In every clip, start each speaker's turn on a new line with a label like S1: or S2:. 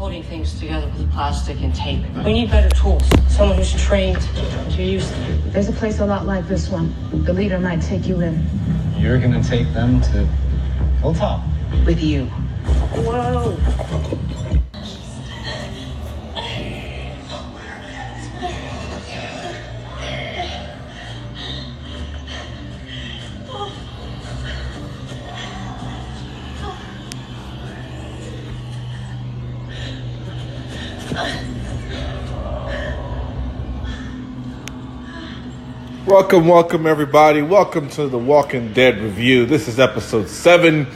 S1: holding things together with plastic and tape. We need better tools. Someone who's trained to use them.
S2: There's a place a lot like this one. The leader might take you in.
S3: You're gonna take them to Hilltop?
S1: With you.
S2: Whoa.
S4: Welcome everybody. Welcome to the Walking Dead review. This is episode 7.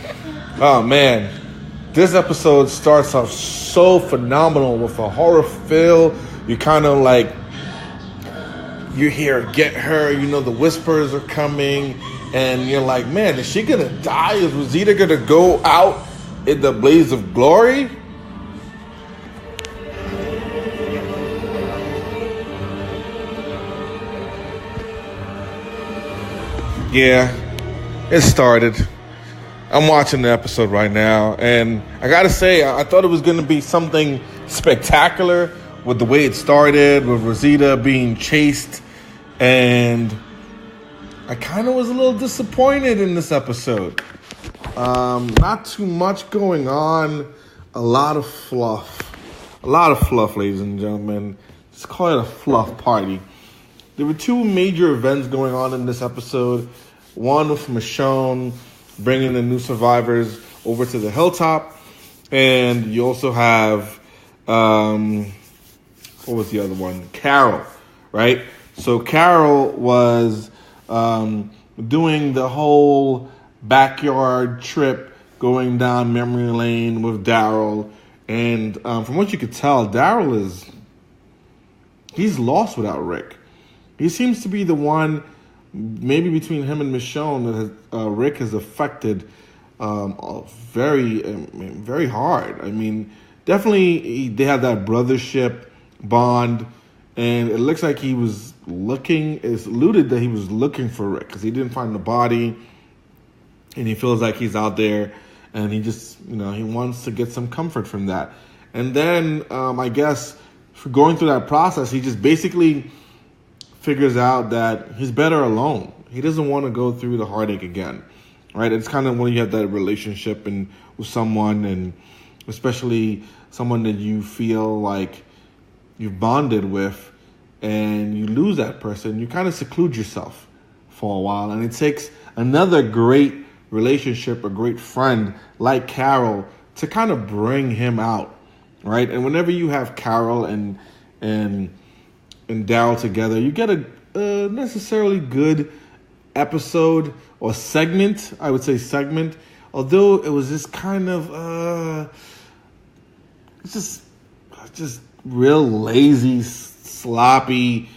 S4: Oh man, this episode starts off so phenomenal with a horror feel. You kind of like, you hear get her, you know the whispers are coming, and you're like, man, is she gonna die? Is Rosita gonna go out in the blaze of glory? Yeah, it started. I'm watching the episode right now, and I gotta say, I thought it was gonna be something spectacular with the way it started, with Rosita being chased, and I kind of was a little disappointed in this episode. Not too much going on, a lot of fluff, ladies and gentlemen. Let's call it a fluff party. There were 2 major events going on in this episode. One with Michonne bringing the new survivors over to the Hilltop. And you also have, what was the other one? Carol, right? So Carol was doing the whole backyard trip, going down memory lane with Daryl. And from what you could tell, Daryl he's lost without Rick. He seems to be the one, maybe between him and Michonne, that Rick has affected very hard. I mean, definitely they have that brothership bond, and it looks like it's alluded that he was looking for Rick because he didn't find the body, and he feels like he's out there, and he just, he wants to get some comfort from that. And then, I guess, for going through that process, he just basically figures out that he's better alone. He doesn't want to go through the heartache again, right? It's kind of when you have that relationship and with someone, and especially someone that you feel like you've bonded with, and you lose that person, you kind of seclude yourself for a while. And it takes another great relationship, a great friend like Carol, to kind of bring him out, right? And whenever you have Carol and Daryl together, you get a necessarily good episode or segment. I would say segment, although it was just kind of just real lazy, sloppy.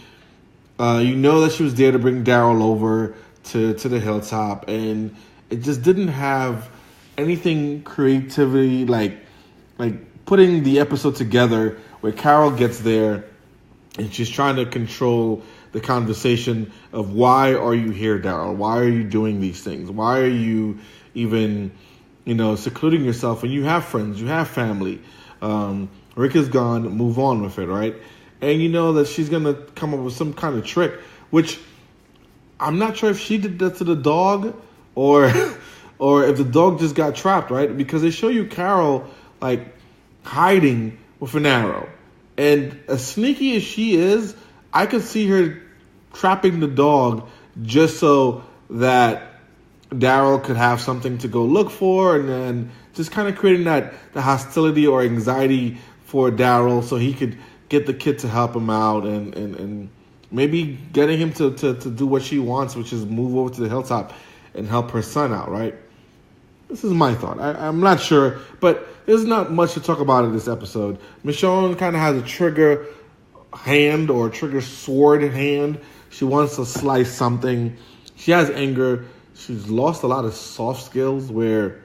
S4: You know that she was there to bring Daryl over to the Hilltop, and it just didn't have anything creativity like putting the episode together where Carol gets there and she's trying to control the conversation of, why are you here, Daryl? Why are you doing these things? Why are you even, secluding yourself when you have friends, you have family? Rick is gone, move on with it, right? And you know that she's going to come up with some kind of trick, which I'm not sure if she did that to the dog or if the dog just got trapped, right? Because they show you Carol, hiding with an arrow. And as sneaky as she is, I could see her trapping the dog just so that Daryl could have something to go look for, and then just kind of creating the hostility or anxiety for Daryl so he could get the kid to help him out, and maybe getting him to do what she wants, which is move over to the Hilltop and help her son out, right? This is my thought. I'm not sure, but there's not much to talk about in this episode. Michonne kind of has a trigger hand or a trigger sword hand. She wants to slice something. She has anger. She's lost a lot of soft skills where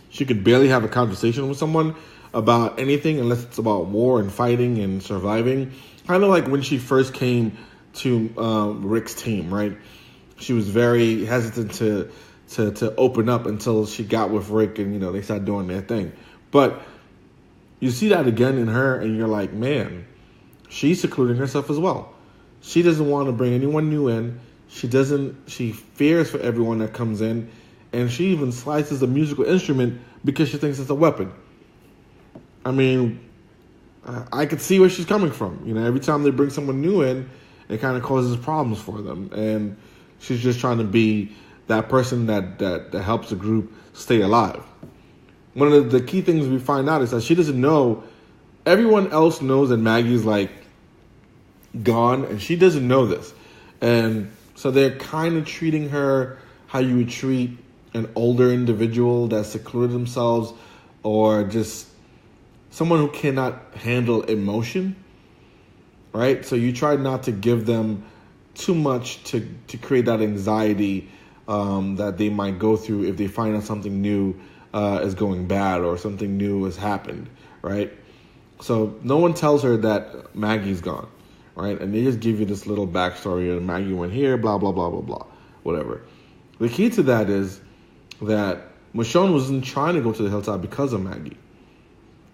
S4: she could barely have a conversation with someone about anything unless it's about war and fighting and surviving. Kind of like when she first came to Rick's team, right? She was very hesitant to open up until she got with Rick and, they started doing their thing. But You see that again in her, and you're like, man, she's secluding herself as well. She doesn't want to bring anyone new in. She fears for everyone that comes in, and she even slices a musical instrument because she thinks it's a weapon. I mean, I could see where she's coming from. You know, every time they bring someone new in, it kind of causes problems for them. And she's just trying to be that person that helps the group stay alive. One of the key things we find out is that she doesn't know. Everyone else knows that Maggie's like gone, and she doesn't know this. And so they're kind of treating her how you would treat an older individual that secluded themselves, or just someone who cannot handle emotion, right? So you try not to give them too much to create that anxiety that they might go through if they find out something new is going bad or something new has happened, right? So no one tells her that Maggie's gone, right? And they just give you this little backstory of Maggie went here, blah, blah, blah, blah, blah, whatever. The key to that is that Michonne wasn't trying to go to the hilltop because of Maggie.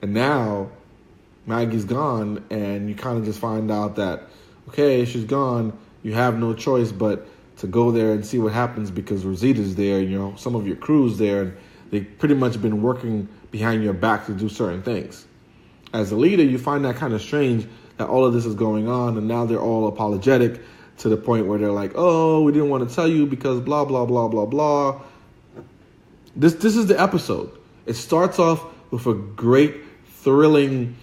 S4: And now Maggie's gone, and you kind of just find out that, okay, she's gone. You have no choice but to go there and see what happens because Rosita's there, and, you know, some of your crew's there, and they've pretty much been working behind your back to do certain things. As a leader, you find that kind of strange that all of this is going on, and now they're all apologetic to the point where they're like, oh, we didn't want to tell you because blah, blah, blah, blah, blah. This is the episode. It starts off with a great, thrilling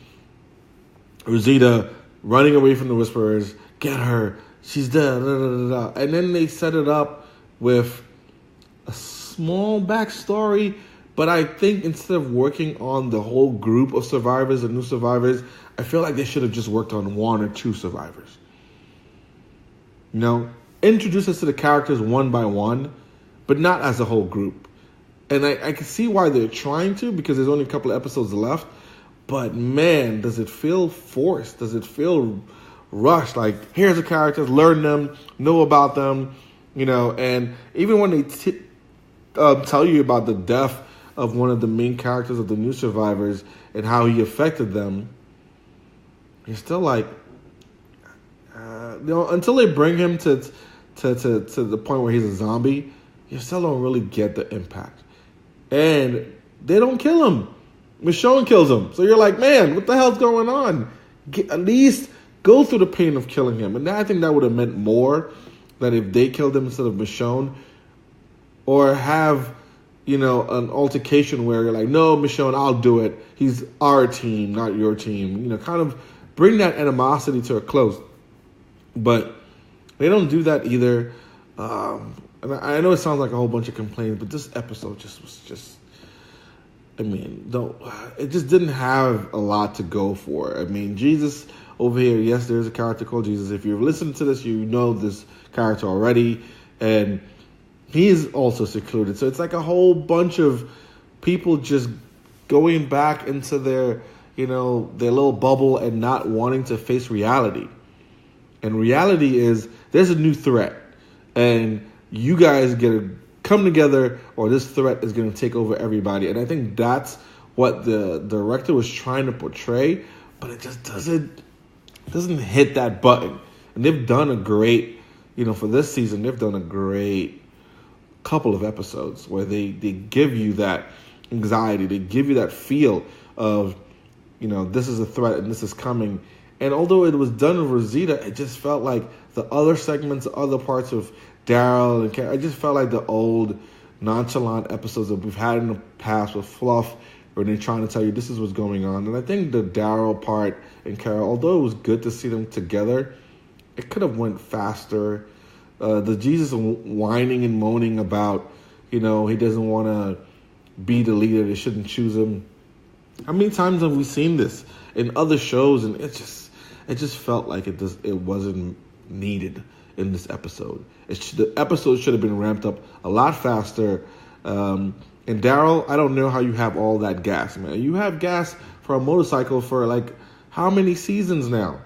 S4: Rosita running away from the Whisperers. Get her. She's dead. Da, da, da, da. And then they set it up with a small backstory. But I think instead of working on the whole group of survivors, the new survivors, I feel like they should have just worked on one or two survivors. You know, introduce us to the characters one by one, but not as a whole group. And I can see why they're trying to, because there's only a couple of episodes left. But man, does it feel forced? Does it feel rushed? Like, here's the characters, learn them, know about them, you know. And even when they tell you about the death of one of the main characters of the new survivors and how he affected them, you're still like, you know, until they bring him to the point where he's a zombie, you still don't really get the impact. And they don't kill him. Michonne kills him. So you're like, man, what the hell's going on? At least go through the pain of killing him. And I think that would have meant more than if they killed him instead of Michonne. Or have, you know, an altercation where you're like, no, Michonne, I'll do it. He's our team, not your team. You know, kind of bring that animosity to a close. But they don't do that either. And I know it sounds like a whole bunch of complaints, but this episode it just didn't have a lot to go for. I mean, Jesus over here, yes, there's a character called Jesus. If you've listened to this, you know this character already. And he's also secluded. So it's like a whole bunch of people just going back into their, you know, their little bubble and not wanting to face reality. And reality is there's a new threat. And you guys get to come together, or this threat is going to take over everybody. And I think that's what the director was trying to portray, but it just doesn't hit that button. And they've done a great, you know, for this season, they've done a great couple of episodes where they give you that anxiety, they give you that feel of, you know, this is a threat and this is coming. And although it was done with Rosita, it just felt like the other segments, the other parts of Daryl and Carol, I just felt like the old nonchalant episodes that we've had in the past with Fluff, where they're trying to tell you this is what's going on. And I think the Daryl part and Carol, although it was good to see them together, it could have went faster. The Jesus whining and moaning about, you know, he doesn't want to be the leader, they shouldn't choose him. How many times have we seen this in other shows? And it just felt like it wasn't needed in this episode. The episode should have been ramped up a lot faster. And Daryl, I don't know how you have all that gas, man. You have gas for a motorcycle for like how many seasons now?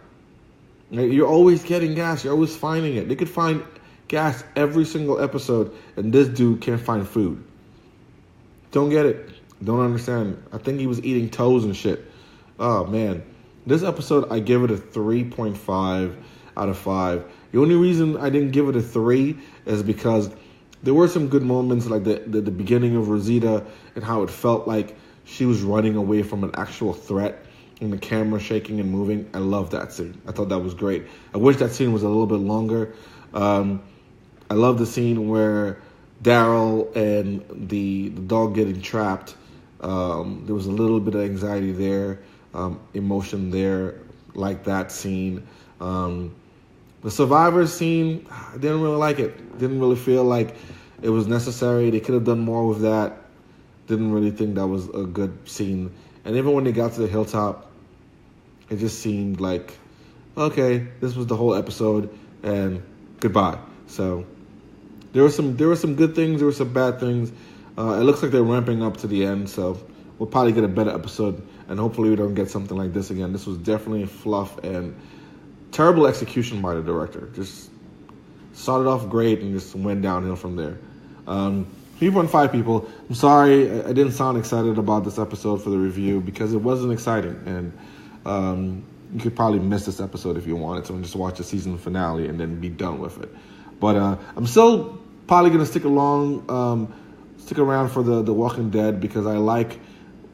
S4: You're always getting gas. You're always finding it. They could find gas every single episode, and this dude can't find food. Don't get it. Don't understand. I think he was eating toes and shit. Oh man, this episode I give it a 3.5 out of 5. The only reason I didn't give it a 3 is because there were some good moments, like the beginning of Rosita and how it felt like she was running away from an actual threat and the camera shaking and moving. I love that scene. I thought that was great. I wish that scene was a little bit longer. I love the scene where Daryl and the dog getting trapped. There was a little bit of anxiety there, emotion there, like that scene. The survivor scene, I didn't really like it. Didn't really feel like it was necessary. They could have done more with that. Didn't really think that was a good scene. And even when they got to the hilltop, it just seemed like, okay, this was the whole episode, and goodbye. So there were some good things, there were some bad things. It looks like they're ramping up to the end, so we'll probably get a better episode, and hopefully we don't get something like this again. This was definitely fluff and terrible execution by the director. Just started off great and just went downhill from there. 3.5 people. I'm sorry I didn't sound excited about this episode for the review because it wasn't exciting, and you could probably miss this episode if you wanted to and just watch the season finale and then be done with it. But I'm still probably gonna stick around for the Walking Dead because I like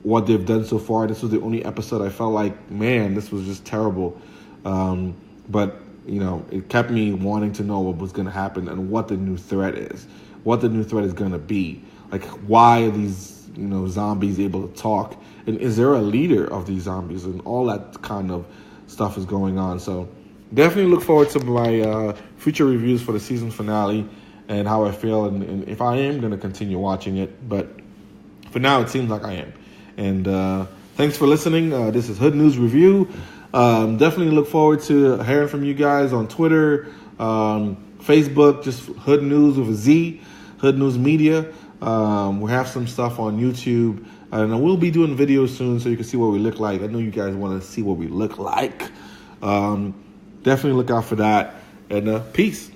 S4: what they've done so far. This was the only episode I felt like, man, this was just terrible. But it kept me wanting to know what was gonna happen and what the new threat is. What the new threat is going to be. Like, why are these, zombies able to talk? And is there a leader of these zombies? And all that kind of stuff is going on. So definitely look forward to my future reviews for the season finale and how I feel. And if I am going to continue watching it. But for now, it seems like I am. And thanks for listening. This is Hood News Review. Definitely look forward to hearing from you guys on Twitter, Facebook, just Hood News with a Z, Hood News Media. We have some stuff on YouTube, and we'll be doing videos soon so you can see what we look like. I know you guys want to see what we look like. Definitely look out for that, and peace.